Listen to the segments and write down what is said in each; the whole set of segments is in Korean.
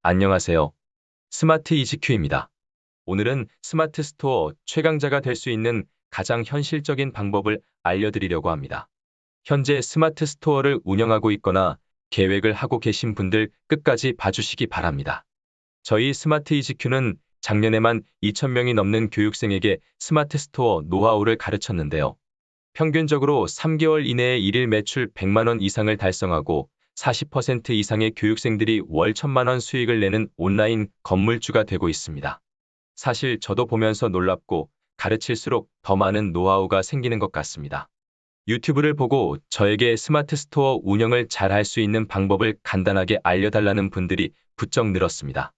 안녕하세요. 스마트 이지큐입니다. 오늘은 스마트 스토어 최강자가 될 수 있는 가장 현실적인 방법을 알려드리려고 합니다. 현재 스마트 스토어를 운영하고 있거나 계획을 하고 계신 분들 끝까지 봐주시기 바랍니다. 저희 스마트 이지큐는 작년에만 2,000명이 넘는 교육생에게 스마트 스토어 노하우를 가르쳤는데요. 평균적으로 3개월 이내에 일일 매출 100만 원 이상을 달성하고 40% 이상의 교육생들이 월 1,000만 원 수익을 내는 온라인 건물주가 되고 있습니다. 사실 저도 보면서 놀랍고 가르칠수록 더 많은 노하우가 생기는 것 같습니다. 유튜브를 보고 저에게 스마트 스토어 운영을 잘 할 수 있는 방법을 간단하게 알려달라는 분들이 부쩍 늘었습니다.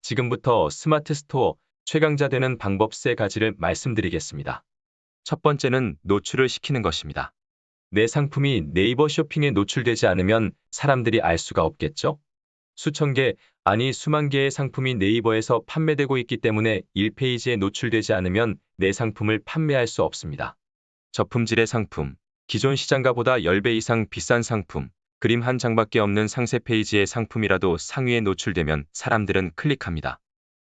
지금부터 스마트 스토어 최강자 되는 방법 3가지를 말씀드리겠습니다. 첫 번째는 노출을 시키는 것입니다. 내 상품이 네이버 쇼핑에 노출되지 않으면 사람들이 알 수가 없겠죠? 수천 개, 아니 수만 개의 상품이 네이버에서 판매되고 있기 때문에 1페이지에 노출되지 않으면 내 상품을 판매할 수 없습니다. 저품질의 상품, 기존 시장가보다 10배 이상 비싼 상품, 그림 한 장밖에 없는 상세 페이지의 상품이라도 상위에 노출되면 사람들은 클릭합니다.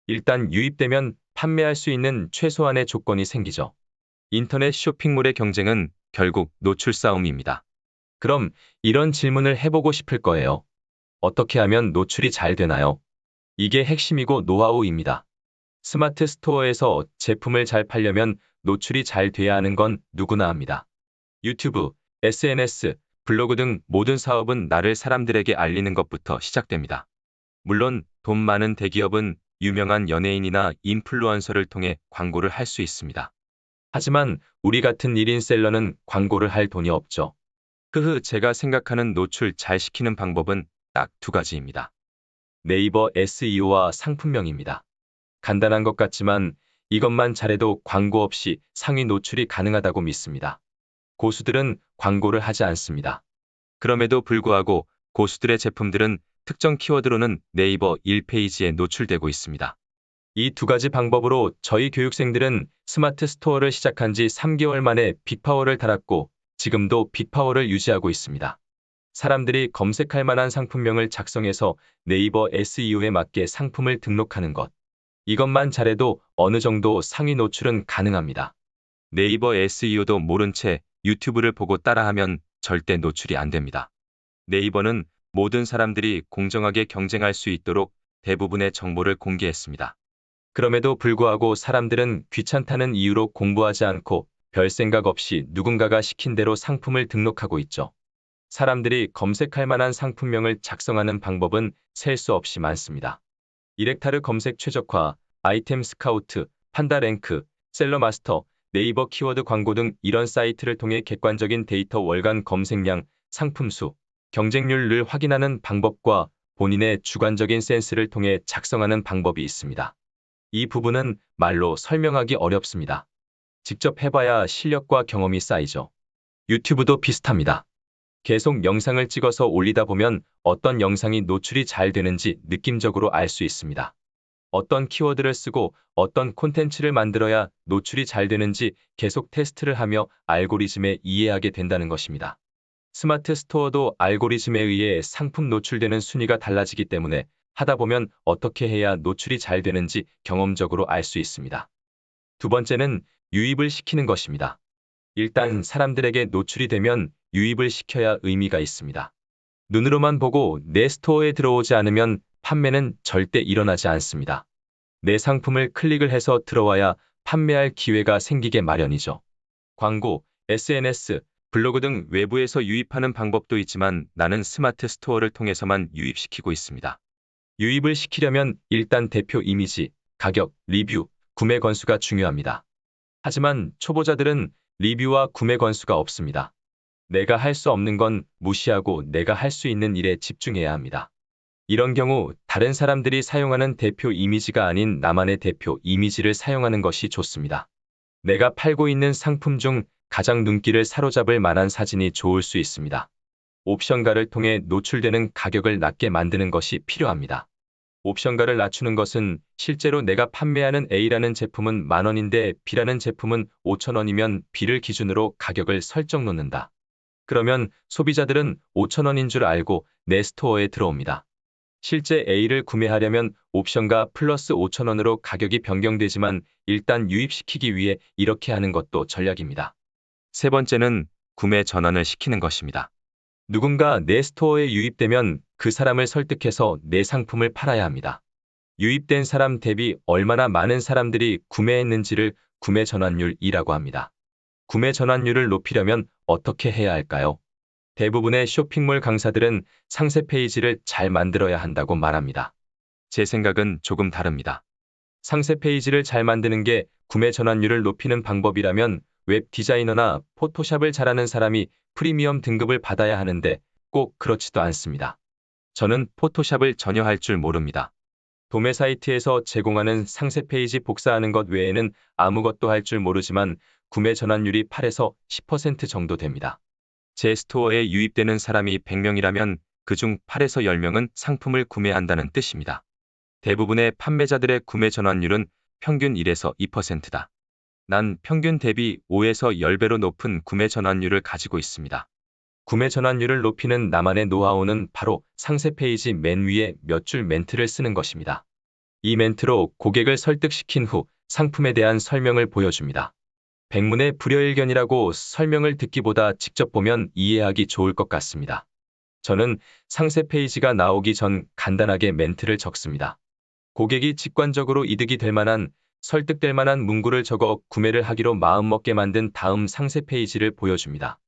일단 유입되면 판매할 수 있는 최소한의 조건이 생기죠. 인터넷 쇼핑몰의 경쟁은 결국 노출 싸움입니다. 그럼 이런 질문을 해보고 싶을 거예요. 어떻게 하면 노출이 잘 되나요? 이게 핵심이고 노하우입니다. 스마트 스토어에서 제품을 잘 팔려면 노출이 잘 돼야 하는 건 누구나 합니다. 유튜브, SNS, 블로그 등 모든 사업은 나를 사람들에게 알리는 것부터 시작됩니다. 물론 돈 많은 대기업은 유명한 연예인이나 인플루언서를 통해 광고를 할 수 있습니다. 하지만 우리 같은 1인 셀러는 광고를 할 돈이 없죠. 제가 생각하는 노출 잘 시키는 방법은 딱 2가지입니다. 네이버 SEO와 상품명입니다. 간단한 것 같지만 이것만 잘해도 광고 없이 상위 노출이 가능하다고 믿습니다. 고수들은 광고를 하지 않습니다. 그럼에도 불구하고 고수들의 제품들은 특정 키워드로는 네이버 1페이지에 노출되고 있습니다. 이 2가지 방법으로 저희 교육생들은 스마트 스토어를 시작한 지 3개월 만에 빅파워를 달았고 지금도 빅파워를 유지하고 있습니다. 사람들이 검색할 만한 상품명을 작성해서 네이버 SEO에 맞게 상품을 등록하는 것. 이것만 잘해도 어느 정도 상위 노출은 가능합니다. 네이버 SEO도 모른 채 유튜브를 보고 따라하면 절대 노출이 안 됩니다. 네이버는 모든 사람들이 공정하게 경쟁할 수 있도록 대부분의 정보를 공개했습니다. 그럼에도 불구하고 사람들은 귀찮다는 이유로 공부하지 않고 별 생각 없이 누군가가 시킨 대로 상품을 등록하고 있죠. 사람들이 검색할 만한 상품명을 작성하는 방법은 셀 수 없이 많습니다. 이렉타르 검색 최적화, 아이템 스카우트, 판다랭크, 셀러마스터, 네이버 키워드 광고 등 이런 사이트를 통해 객관적인 데이터 월간 검색량, 상품 수, 경쟁률을 확인하는 방법과 본인의 주관적인 센스를 통해 작성하는 방법이 있습니다. 이 부분은 말로 설명하기 어렵습니다. 직접 해봐야 실력과 경험이 쌓이죠. 유튜브도 비슷합니다. 계속 영상을 찍어서 올리다 보면 어떤 영상이 노출이 잘 되는지 느낌적으로 알 수 있습니다. 어떤 키워드를 쓰고 어떤 콘텐츠를 만들어야 노출이 잘 되는지 계속 테스트를 하며 알고리즘에 이해하게 된다는 것입니다. 스마트 스토어도 알고리즘에 의해 상품 노출되는 순위가 달라지기 때문에 하다 보면 어떻게 해야 노출이 잘 되는지 경험적으로 알 수 있습니다. 2번째는 유입을 시키는 것입니다. 일단 사람들에게 노출이 되면 유입을 시켜야 의미가 있습니다. 눈으로만 보고 내 스토어에 들어오지 않으면 판매는 절대 일어나지 않습니다. 내 상품을 클릭을 해서 들어와야 판매할 기회가 생기게 마련이죠. 광고, SNS, 블로그 등 외부에서 유입하는 방법도 있지만 나는 스마트 스토어를 통해서만 유입시키고 있습니다. 유입을 시키려면 일단 대표 이미지, 가격, 리뷰, 구매 건수가 중요합니다. 하지만 초보자들은 리뷰와 구매 건수가 없습니다. 내가 할 수 없는 건 무시하고 내가 할 수 있는 일에 집중해야 합니다. 이런 경우 다른 사람들이 사용하는 대표 이미지가 아닌 나만의 대표 이미지를 사용하는 것이 좋습니다. 내가 팔고 있는 상품 중 가장 눈길을 사로잡을 만한 사진이 좋을 수 있습니다. 옵션가를 통해 노출되는 가격을 낮게 만드는 것이 필요합니다. 옵션가를 낮추는 것은 실제로 내가 판매하는 A라는 제품은 10,000원인데 B라는 제품은 5,000원이면 B를 기준으로 가격을 설정 놓는다. 그러면 소비자들은 5,000원인 줄 알고 내 스토어에 들어옵니다. 실제 A를 구매하려면 옵션과 플러스 5,000원으로 가격이 변경되지만 일단 유입시키기 위해 이렇게 하는 것도 전략입니다. 세 번째는 구매 전환을 시키는 것입니다. 누군가 내 스토어에 유입되면 그 사람을 설득해서 내 상품을 팔아야 합니다. 유입된 사람 대비 얼마나 많은 사람들이 구매했는지를 구매 전환율이라고 합니다. 구매 전환율을 높이려면 어떻게 해야 할까요? 대부분의 쇼핑몰 강사들은 상세 페이지를 잘 만들어야 한다고 말합니다. 제 생각은 조금 다릅니다. 상세 페이지를 잘 만드는 게 구매 전환율을 높이는 방법이라면 웹 디자이너나 포토샵을 잘하는 사람이 프리미엄 등급을 받아야 하는데 꼭 그렇지도 않습니다. 저는 포토샵을 전혀 할 줄 모릅니다. 도매 사이트에서 제공하는 상세 페이지 복사하는 것 외에는 아무것도 할 줄 모르지만 구매 전환율이 8에서 10% 정도 됩니다. 제 스토어에 유입되는 사람이 100명이라면 그중 8에서 10명은 상품을 구매한다는 뜻입니다. 대부분의 판매자들의 구매 전환율은 평균 1에서 2%다. 난 평균 대비 5에서 10배로 높은 구매 전환율을 가지고 있습니다. 구매 전환율을 높이는 나만의 노하우는 바로 상세 페이지 맨 위에 몇 줄 멘트를 쓰는 것입니다. 이 멘트로 고객을 설득시킨 후 상품에 대한 설명을 보여줍니다. 백문의 불여일견이라고 설명을 듣기보다 직접 보면 이해하기 좋을 것 같습니다. 저는 상세 페이지가 나오기 전 간단하게 멘트를 적습니다. 고객이 직관적으로 이득이 될 만한, 설득될 만한 문구를 적어 구매를 하기로 마음먹게 만든 다음 상세 페이지를 보여줍니다.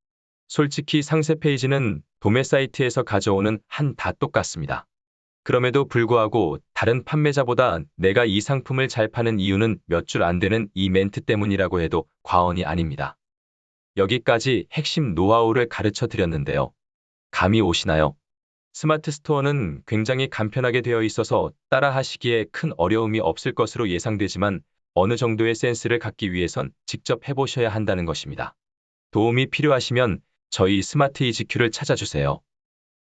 솔직히 상세 페이지는 도매 사이트에서 가져오는 한 다 똑같습니다. 그럼에도 불구하고 다른 판매자보다 내가 이 상품을 잘 파는 이유는 몇 줄 안 되는 이 멘트 때문이라고 해도 과언이 아닙니다. 여기까지 핵심 노하우를 가르쳐 드렸는데요. 감이 오시나요? 스마트 스토어는 굉장히 간편하게 되어 있어서 따라 하시기에 큰 어려움이 없을 것으로 예상되지만 어느 정도의 센스를 갖기 위해선 직접 해보셔야 한다는 것입니다. 도움이 필요하시면 저희 스마트 EGQ를 찾아주세요.